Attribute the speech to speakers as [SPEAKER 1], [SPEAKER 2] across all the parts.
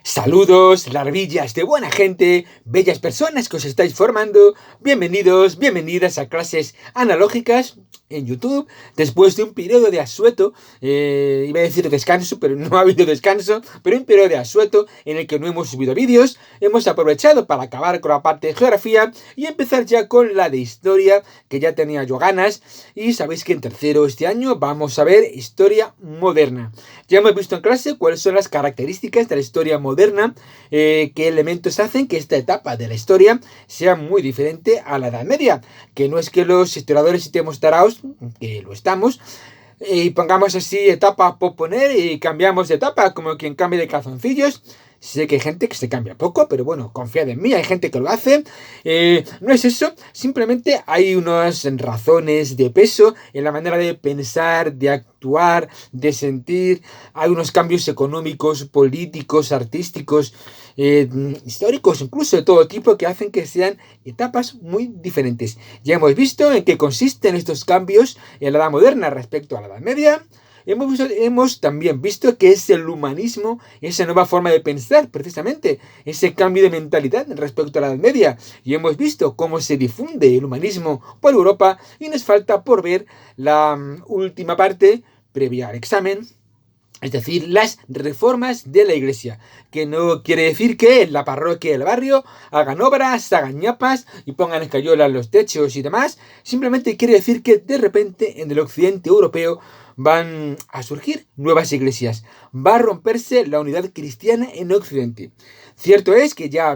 [SPEAKER 1] Saludos, larvillas de buena gente, bellas personas que os estáis formando, bienvenidos, bienvenidas a clases analógicas en YouTube, después de un periodo de asueto, iba a decir descanso, pero no ha habido descanso, pero un periodo de asueto en el que no hemos subido vídeos, hemos aprovechado para acabar con la parte de geografía y empezar ya con la de historia, que ya tenía yo ganas, y sabéis que en tercero este año vamos a ver historia moderna. Ya hemos visto en clase cuáles son las características de la historia moderna, qué elementos hacen que esta etapa de la historia sea muy diferente a la Edad Media, que no es que los historiadores estemos taraos, que lo estamos, y pongamos así etapa por poner y cambiamos de etapa como quien cambia de calzoncillos. Sé que hay gente que se cambia poco, pero bueno, confiad en mí, hay gente que lo hace. No es eso, simplemente hay unas razones de peso en la manera de pensar, de actuar, de sentir. Hay unos cambios económicos, políticos, artísticos, históricos, incluso de todo tipo, que hacen que sean etapas muy diferentes. Ya hemos visto en qué consisten estos cambios en la Edad Moderna respecto a la Edad Media. Hemos también visto que es el humanismo, esa nueva forma de pensar, precisamente, ese cambio de mentalidad respecto a la Edad Media. Y hemos visto cómo se difunde el humanismo por Europa y nos falta por ver la última parte previa al examen. Es decir, las reformas de la iglesia, que no quiere decir que en la parroquia del barrio hagan obras, hagan ñapas y pongan escayolas en los techos y demás. Simplemente quiere decir que de repente en el occidente europeo van a surgir nuevas iglesias. Va a romperse la unidad cristiana en Occidente. Cierto es que ya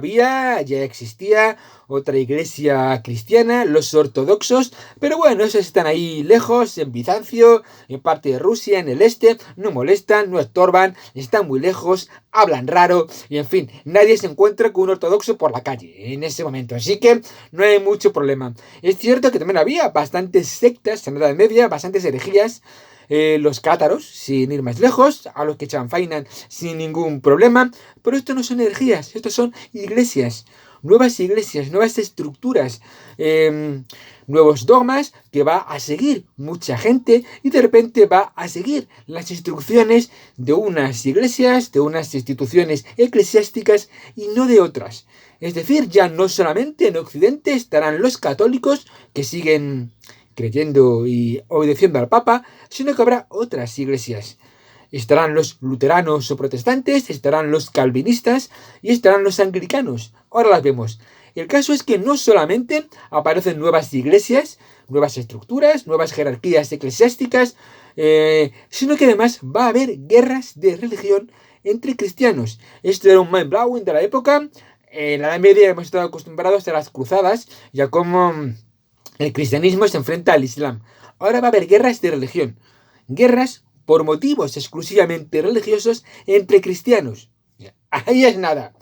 [SPEAKER 1] existía otra iglesia cristiana, los ortodoxos, pero bueno, esos están ahí lejos, en Bizancio, en parte de Rusia, en el este, no molestan, no estorban, están muy lejos, hablan raro, y en fin, nadie se encuentra con un ortodoxo por la calle en ese momento, así que no hay mucho problema. Es cierto que también había bastantes sectas en la Edad Media, bastantes herejías, los cátaros, sin ir más lejos, a los que chanfainan sin ningún problema, pero esto no son herejías, estos son iglesias, nuevas estructuras, nuevos dogmas que va a seguir mucha gente y de repente va a seguir las instrucciones de unas iglesias, de unas instituciones eclesiásticas y no de otras. Es decir, ya no solamente en Occidente estarán los católicos que siguen creyendo y obedeciendo al Papa, sino que habrá otras iglesias. Estarán los luteranos o protestantes, estarán los calvinistas y estarán los anglicanos. Ahora las vemos. El caso es que no solamente aparecen nuevas iglesias, nuevas estructuras, nuevas jerarquías eclesiásticas, sino que además va a haber guerras de religión entre cristianos. Esto era un mind-blowing de la época. En la Edad Media hemos estado acostumbrados a las cruzadas y a cómo el cristianismo se enfrenta al Islam. Ahora va a haber guerras de religión. Guerras por motivos exclusivamente religiosos entre cristianos. Ahí es nada.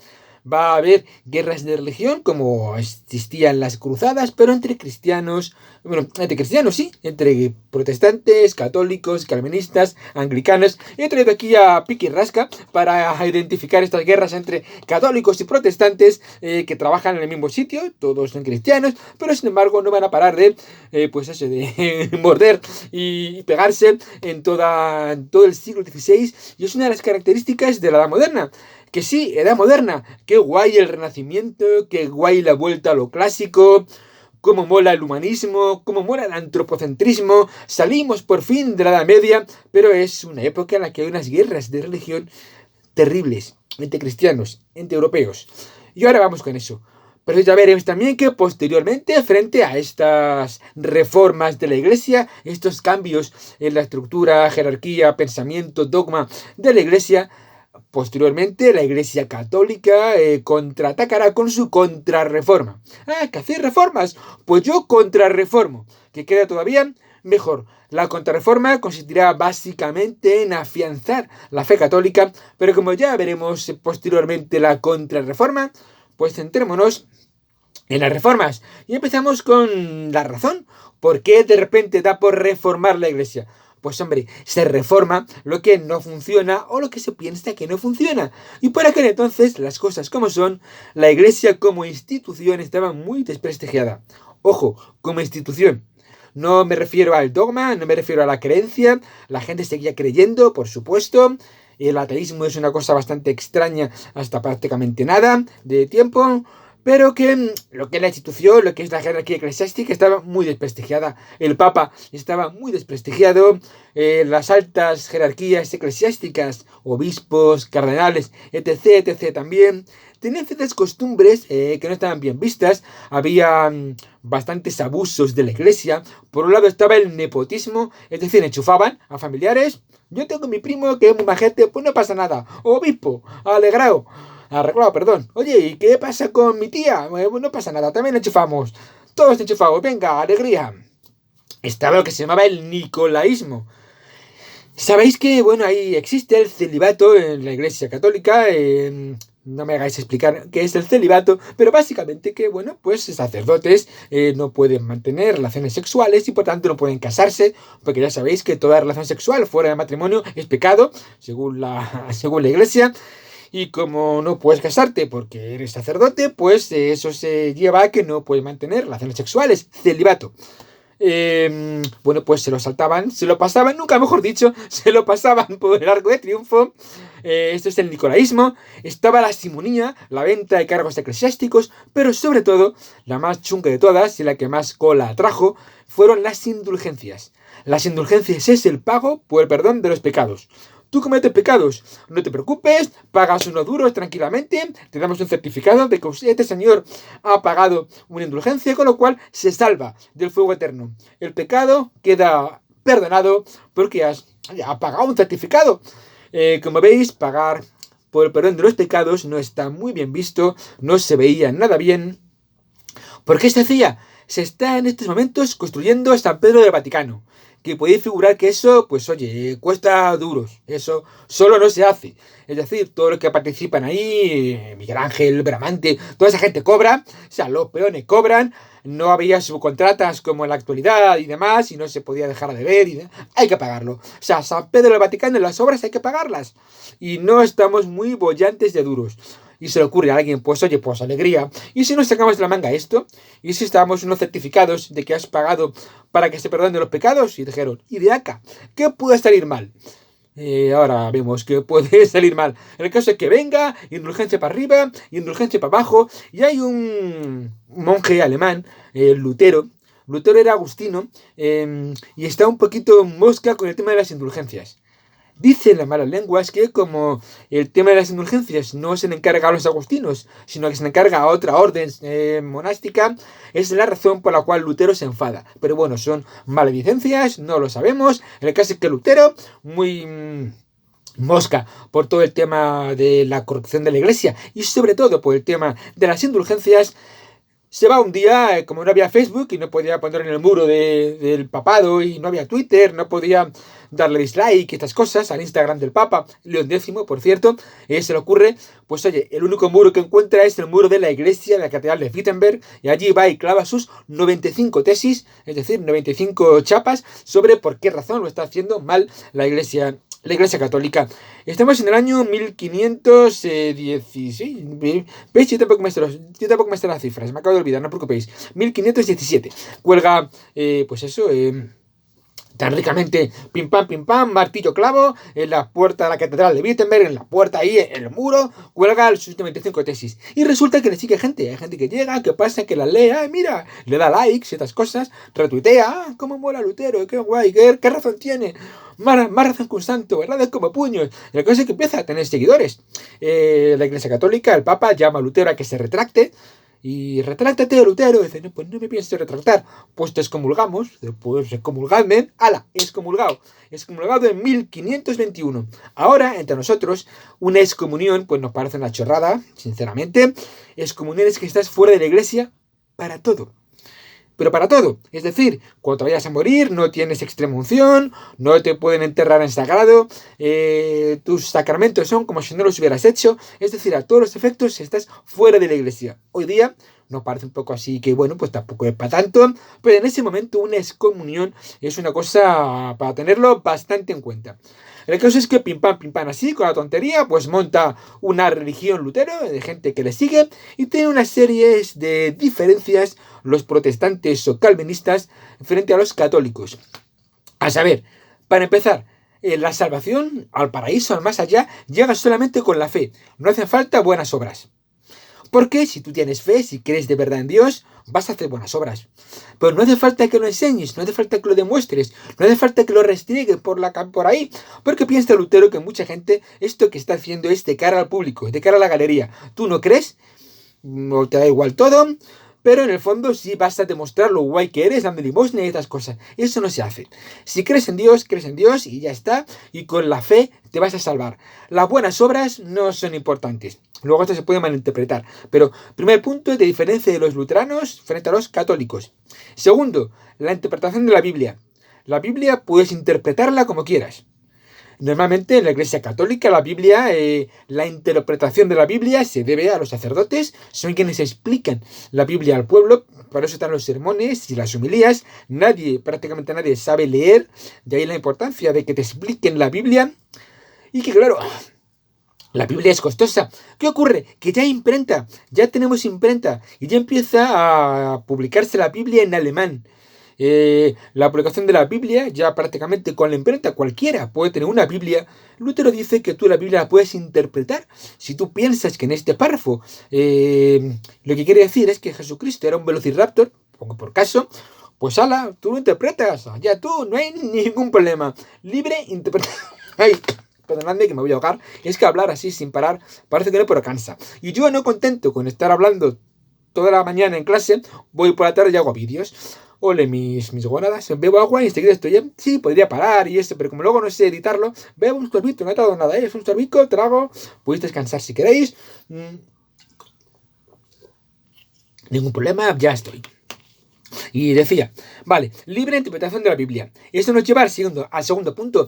[SPEAKER 1] Va a haber guerras de religión como existían las cruzadas, pero entre cristianos, bueno, entre cristianos sí, entre protestantes, católicos, calvinistas, anglicanos. He traído aquí a Piqui Rasca para identificar estas guerras entre católicos y protestantes que trabajan en el mismo sitio, todos son cristianos, pero sin embargo no van a parar de, de morder y pegarse en todo el siglo XVI, y es una de las características de la Edad Moderna. Que sí, edad moderna, qué guay el Renacimiento, qué guay la vuelta a lo clásico, cómo mola el humanismo, cómo mola el antropocentrismo, salimos por fin de la Edad Media, pero es una época en la que hay unas guerras de religión terribles, entre cristianos, entre europeos. Y ahora vamos con eso. Pero ya veremos también que posteriormente, frente a estas reformas de la Iglesia, estos cambios en la estructura, jerarquía, pensamiento, dogma de la Iglesia, posteriormente, la Iglesia Católica contraatacará con su contrarreforma. Ah, ¿que hacéis reformas? Pues yo contrarreformo, que queda todavía mejor. La contrarreforma consistirá básicamente en afianzar la fe católica, pero como ya veremos posteriormente la contrarreforma, pues centrémonos en las reformas. Y empezamos con la razón. ¿Por qué de repente da por reformar la Iglesia? Pues hombre, se reforma lo que no funciona o lo que se piensa que no funciona. Y por aquel entonces, las cosas como son, la Iglesia como institución estaba muy desprestigiada. Ojo, como institución. No me refiero al dogma, no me refiero a la creencia. La gente seguía creyendo, por supuesto. el ateísmo es una cosa bastante extraña hasta prácticamente nada de tiempo, pero que lo que es la institución, lo que es la jerarquía eclesiástica estaba muy desprestigiada. El Papa estaba muy desprestigiado, las altas jerarquías eclesiásticas, obispos, cardenales, etc., etc. también, tenían ciertas costumbres que no estaban bien vistas. Había bastantes abusos de la iglesia. Por un lado estaba el nepotismo, es decir, enchufaban a familiares. Yo tengo mi primo que es muy majete, pues no pasa nada. Obispo, arreglado, perdón. Oye, ¿y qué pasa con mi tía? Pues no pasa nada, también enchufamos. Todos enchufados, venga, alegría. Estaba lo que se llamaba el nicolaísmo. Sabéis que, bueno, ahí existe el celibato en la Iglesia Católica. No me hagáis explicar qué es el celibato, pero básicamente que, bueno, pues sacerdotes no pueden mantener relaciones sexuales y por tanto no pueden casarse, porque ya sabéis que toda relación sexual fuera de matrimonio es pecado, según la Iglesia. Y como no puedes casarte porque eres sacerdote, pues eso se lleva a que no puedes mantener relaciones sexuales, celibato. Bueno, pues se lo saltaban, se lo pasaban, nunca mejor dicho, se lo pasaban por el arco de triunfo. Esto es el nicolaísmo. Estaba la simonía, la venta de cargos eclesiásticos, pero sobre todo, la más chunga de todas y la que más cola atrajo, fueron las indulgencias. Las indulgencias es el pago por el perdón de los pecados. Tú cometes pecados, no te preocupes, pagas unos duros tranquilamente, te damos un certificado de que este señor ha pagado una indulgencia, con lo cual se salva del fuego eterno. El pecado queda perdonado porque has pagado un certificado. Como veis, pagar por el perdón de los pecados no está muy bien visto, no se veía nada bien. ¿Por qué se hacía? Se está en estos momentos construyendo San Pedro del Vaticano. Que podéis figurar que eso, pues oye, cuesta duros. Eso solo no se hace. Es decir, todos los que participan ahí, Miguel Ángel, Bramante, toda esa gente cobra, o sea, los peones cobran, no había subcontratas como en la actualidad y demás, y no se podía dejar de ver, hay que pagarlo. O sea, San Pedro del Vaticano, las obras hay que pagarlas. Y no estamos muy bollantes de duros. Y se le ocurre a alguien, pues oye, pues alegría. ¿Y si nos sacamos de la manga esto? ¿Y si estábamos unos certificados de que has pagado para que se perdonen los pecados? Y dijeron, ¿y de acá? ¿Qué puede salir mal? Ahora vemos que puede salir mal. El caso es que venga, indulgencia para arriba, indulgencia para abajo. Y hay un monje alemán, Lutero. Lutero era agustino y está un poquito mosca con el tema de las indulgencias. Dicen las malas lenguas que como el tema de las indulgencias no se le encarga a los agustinos, sino que se le encarga a otra orden monástica, es la razón por la cual Lutero se enfada. Pero bueno, son maledicencias, no lo sabemos. En el caso es que Lutero, muy mosca por todo el tema de la corrupción de la iglesia y sobre todo por el tema de las indulgencias, se va un día, como no había Facebook y no podía poner en el muro del papado y no había Twitter, no podía darle dislike y estas cosas al Instagram del Papa, León X, por cierto, se le ocurre, pues oye, el único muro que encuentra es el muro de la iglesia de la catedral de Wittenberg y allí va y clava sus 95 tesis, es decir, 95 chapas sobre por qué razón lo está haciendo mal la iglesia católica. Estamos en el año 1516. ¿Veis? Yo tampoco me sé las cifras. Me acabo de olvidar, no os preocupéis. 1517. Cuelga, pues eso, tan ricamente, pim pam, martillo clavo, en la puerta de la catedral de Wittenberg, en la puerta ahí, en el muro, cuelga sus 95 tesis. Y resulta que le sigue gente, hay gente que llega, que pasa, que la lee, mira, le da likes y estas cosas, retuitea, cómo mola Lutero, qué guay, qué razón tiene, más razón que un santo, ¿verdad? Es como puños. La cosa es que empieza a tener seguidores. La Iglesia Católica, el Papa, llama a Lutero a que se retracte. Y retráctate, Lutero. Dice, no, pues no me pienso retractar. Pues te excomulgamos. Pues excomulgadme. ¡Hala! Excomulgado. Excomulgado en 1521. Ahora, entre nosotros, una excomunión, pues nos parece una chorrada, sinceramente. Excomunión es que estás fuera de la iglesia para todo. Pero para todo, es decir, cuando te vayas a morir no tienes extrema unción, no te pueden enterrar en sagrado, tus sacramentos son como si no los hubieras hecho, es decir, a todos los efectos estás fuera de la iglesia. Hoy día nos parece un poco así que bueno, pues tampoco es para tanto, pero en ese momento una excomunión es una cosa para tenerlo bastante en cuenta. El caso es que pim pam, así, con la tontería, pues monta una religión Lutero, de gente que le sigue, y tiene una serie de diferencias los protestantes o calvinistas frente a los católicos. A saber, para empezar, La salvación, al paraíso, al más allá, llega solamente con la fe. No hacen falta buenas obras. Porque si tú tienes fe, si crees de verdad en Dios, vas a hacer buenas obras. Pero no hace falta que lo enseñes, no hace falta que lo demuestres, no hace falta que lo restriegues por ahí. Porque piensa Lutero que mucha gente esto que está haciendo es de cara al público, de cara a la galería. ¿Tú no crees? ¿O te da igual todo? Pero en el fondo sí vas a demostrar lo guay que eres dando limosna y estas cosas. Eso no se hace. Si crees en Dios y ya está. Y con la fe te vas a salvar. Las buenas obras no son importantes. Luego esto se puede malinterpretar. Pero primer punto de diferencia de los luteranos frente a los católicos. Segundo, la interpretación de la Biblia. La Biblia puedes interpretarla como quieras. Normalmente en la Iglesia Católica la Biblia, la interpretación de la Biblia se debe a los sacerdotes, son quienes explican la Biblia al pueblo, para eso están los sermones y las homilías. Prácticamente nadie sabe leer, de ahí la importancia de que te expliquen la Biblia. Y que claro, la Biblia es costosa. ¿Qué ocurre? Que ya tenemos imprenta y ya empieza a publicarse la Biblia en alemán. La publicación de la Biblia, ya prácticamente con la imprenta, cualquiera puede tener una Biblia. Lutero dice que tú la Biblia la puedes interpretar. Si tú piensas que en este párrafo lo que quiere decir es que Jesucristo era un velociraptor, pongo por caso, pues ala, tú lo interpretas, ya tú, no hay ningún problema. Libre interpretación. Ay, perdonadme que me voy a ahogar. Es que hablar así sin parar parece que no, pero cansa. Y yo no contento con estar hablando toda la mañana en clase, voy por la tarde y hago vídeos. Ole mis gónadas, bebo agua y enseguida estoy bien. Sí, podría parar y eso, pero como luego no sé editarlo, bebo un sorbito, no he dado nada, es un sorbito, trago, podéis descansar si queréis. Ningún problema, ya estoy. Y decía, vale, libre interpretación de la Biblia. Esto nos lleva al segundo punto.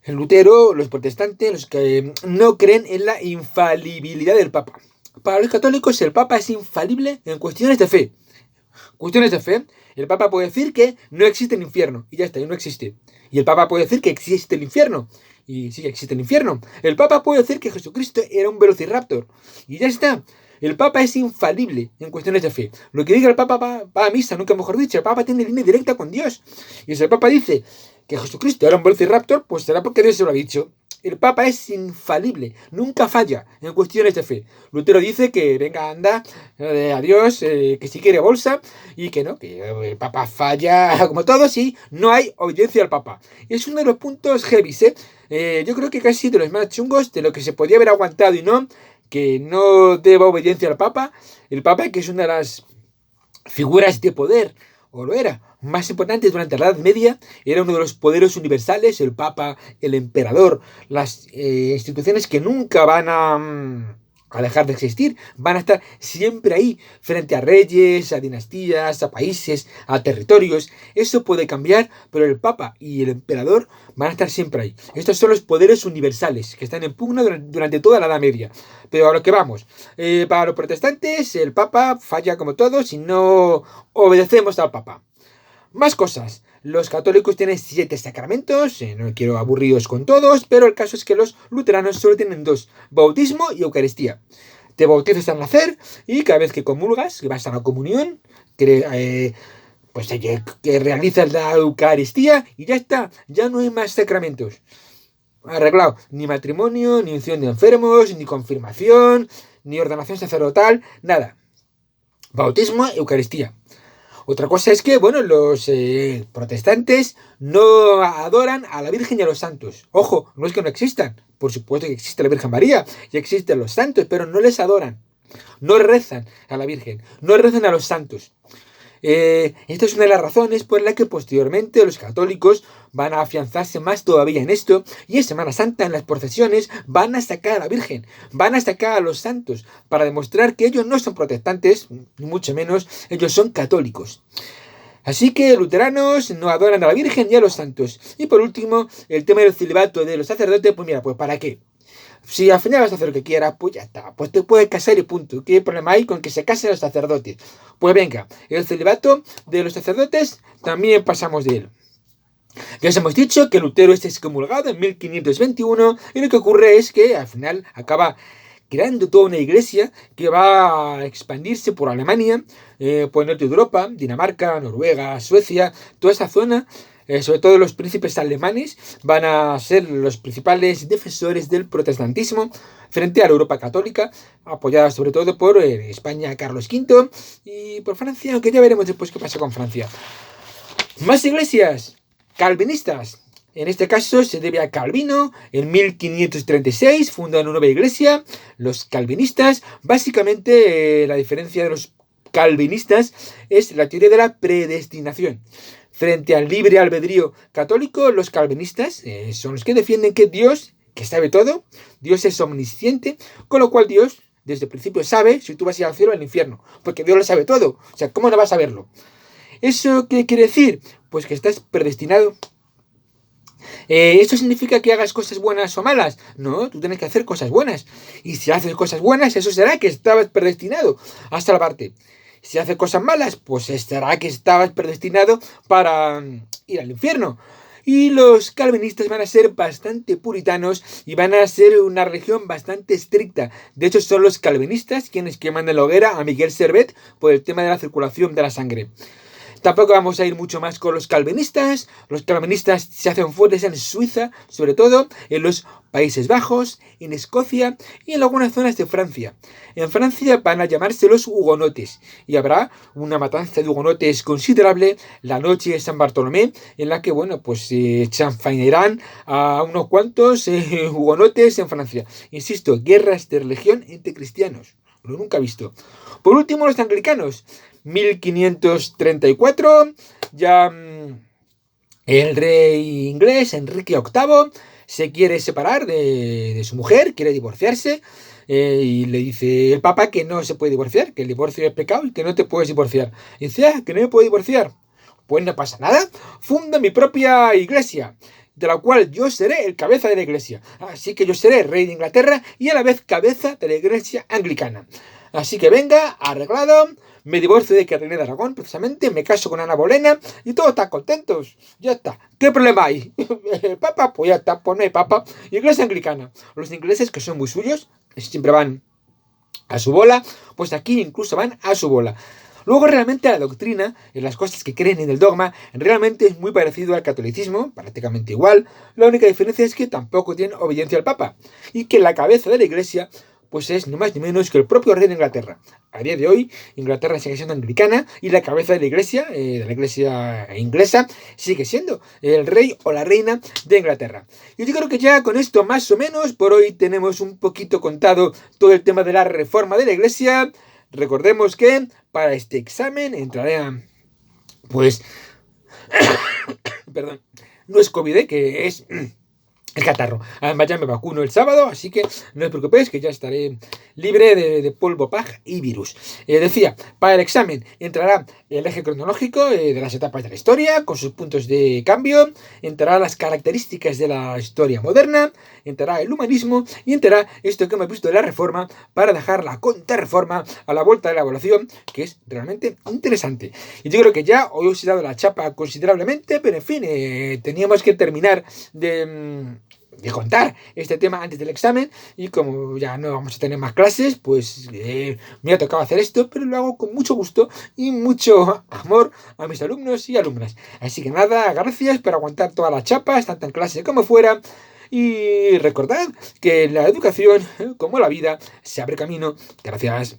[SPEAKER 1] El Lutero, los protestantes, los que no creen en la infalibilidad del Papa. Para los católicos el Papa es infalible en cuestiones de fe. Cuestiones de fe, el Papa puede decir que no existe el infierno, y ya está, y no existe. Y el Papa puede decir que existe el infierno, y sí, existe el infierno. El Papa puede decir que Jesucristo era un velociraptor, y ya está. El Papa es infalible en cuestiones de fe. Lo que diga el Papa va a misa, nunca mejor dicho. El Papa tiene línea directa con Dios. Y si el Papa dice que Jesucristo era un velociraptor, pues será porque Dios se lo ha dicho. El Papa es infalible, nunca falla en cuestiones de fe. Lutero dice que venga, anda, adiós, que si quiere bolsa, y que no, que el Papa falla como todos y no hay obediencia al Papa. Es uno de los puntos heavy, yo creo que casi de los más chungos, de lo que se podía haber aguantado y no, que no deba obediencia al Papa. El Papa, que es una de las figuras de poder, o lo era, más importante durante la Edad Media, era uno de los poderes universales, el Papa, el Emperador, las instituciones que nunca van a dejar de existir, van a estar siempre ahí, frente a reyes, a dinastías, a países, a territorios. Eso puede cambiar, pero el Papa y el Emperador van a estar siempre ahí. Estos son los poderes universales que están en pugna durante toda la Edad Media. Pero a lo que vamos, para los protestantes el Papa falla como todos y no obedecemos al Papa. Más cosas. Los católicos tienen 7 sacramentos, no quiero aburriros con todos, pero el caso es que los luteranos solo tienen 2, bautismo y Eucaristía. Te bautizas al nacer y cada vez que comulgas, que vas a la comunión, que realizas la Eucaristía y ya está, ya no hay más sacramentos. Arreglado, ni matrimonio, ni unción de enfermos, ni confirmación, ni ordenación sacerdotal, nada. Bautismo, Eucaristía. Otra cosa es que, bueno, los protestantes no adoran a la Virgen y a los santos. Ojo, no es que no existan. Por supuesto que existe la Virgen María y existen los santos, pero no les adoran. No rezan a la Virgen, no rezan a los santos. Esta es una de las razones por la que posteriormente los católicos van a afianzarse más todavía en esto, y en Semana Santa, en las procesiones, van a sacar a la Virgen, van a sacar a los santos, para demostrar que ellos no son protestantes, ni mucho menos, ellos son católicos. Así que luteranos no adoran a la Virgen ni a los santos. Y por último, el tema del celibato de los sacerdotes, pues mira, pues ¿para qué? Si al final vas a hacer lo que quieras, pues ya está. Pues te puedes casar y punto. ¿Qué problema hay con que se casen los sacerdotes? Pues venga, el celibato de los sacerdotes también pasamos de él. Ya os hemos dicho que Lutero es excomulgado en 1521 y lo que ocurre es que al final acaba creando toda una iglesia que va a expandirse por Alemania, por el norte de Europa, Dinamarca, Noruega, Suecia, toda esa zona. sobre todo los príncipes alemanes, van a ser los principales defensores del protestantismo frente a la Europa católica, apoyada sobre todo por España, Carlos V, y por Francia, aunque ya veremos después qué pasa con Francia. Más iglesias calvinistas. En este caso se debe a Calvino. En 1536 funda una nueva iglesia, los calvinistas. Básicamente la diferencia de los calvinistas es la teoría de la predestinación. Frente al libre albedrío católico, los calvinistas son los que defienden que Dios, que sabe todo, Dios es omnisciente, con lo cual Dios desde el principio sabe si tú vas a ir al cielo o al infierno, porque Dios lo sabe todo. O sea, ¿cómo no vas a saberlo? ¿Eso qué quiere decir? Pues que estás predestinado. ¿Esto significa que hagas cosas buenas o malas? No, tú tienes que hacer cosas buenas. Y si haces cosas buenas, eso será que estabas predestinado a salvarte. Si haces cosas malas, pues será que estabas predestinado para ir al infierno. Y los calvinistas van a ser bastante puritanos y van a ser una religión bastante estricta. De hecho, son los calvinistas quienes queman en la hoguera a Miguel Servet por el tema de la circulación de la sangre. Tampoco vamos a ir mucho más con los calvinistas. Los calvinistas se hacen fuertes en Suiza, sobre todo en los Países Bajos, en Escocia y en algunas zonas de Francia. En Francia van a llamarse los hugonotes y habrá una matanza de hugonotes considerable la noche de San Bartolomé, en la que, bueno, pues chanfainarán a unos cuantos hugonotes en Francia. Insisto, guerras de religión entre cristianos. Lo nunca he visto. Por último, los anglicanos. 1534, ya el rey inglés, Enrique VIII, se quiere separar de su mujer, quiere divorciarse, y le dice el Papa que no se puede divorciar, que el divorcio es pecado y que no te puedes divorciar. Y dice, que no me puedo divorciar. Pues no pasa nada, funda mi propia iglesia, de la cual yo seré el cabeza de la iglesia. Así que yo seré rey de Inglaterra y a la vez cabeza de la iglesia anglicana. Así que venga, arreglado, me divorcio de Catalina de Aragón, precisamente, me caso con Ana Bolena y todos están contentos. Ya está. ¿Qué problema hay? ¿El Papa? Pues ya está, pues no hay Papa. Iglesia anglicana. Los ingleses, que son muy suyos, siempre van a su bola, pues aquí incluso van a su bola. Luego realmente la doctrina, en las cosas que creen en el dogma, realmente es muy parecido al catolicismo, prácticamente igual. La única diferencia es que tampoco tienen obediencia al Papa y que la cabeza de la iglesia pues es ni más ni menos que el propio rey de Inglaterra. A día de hoy, Inglaterra sigue siendo anglicana y la cabeza de la iglesia inglesa, sigue siendo el rey o la reina de Inglaterra. Y yo creo que ya con esto más o menos por hoy tenemos un poquito contado todo el tema de la reforma de la iglesia. Recordemos que para este examen entraré pues perdón, no es COVID, que es el catarro. Además ya me vacuno el sábado, así que no os preocupéis que ya estaré libre de polvo, paja y virus. Decía, para el examen entrará el eje cronológico de las etapas de la historia, con sus puntos de cambio, entrará las características de la historia moderna, entrará el humanismo y entrará esto que hemos visto de la reforma para dejar la contrarreforma a la vuelta de la evaluación, que es realmente interesante. Y yo creo que ya hoy os he dado la chapa considerablemente, pero en fin, teníamos que terminar de contar este tema antes del examen y como ya no vamos a tener más clases, pues me ha tocado hacer esto, pero lo hago con mucho gusto y mucho amor a mis alumnos y alumnas. Así que nada, gracias por aguantar todas las chapas, tanto en clase como fuera, y recordad que la educación, como la vida, se abre camino. Gracias.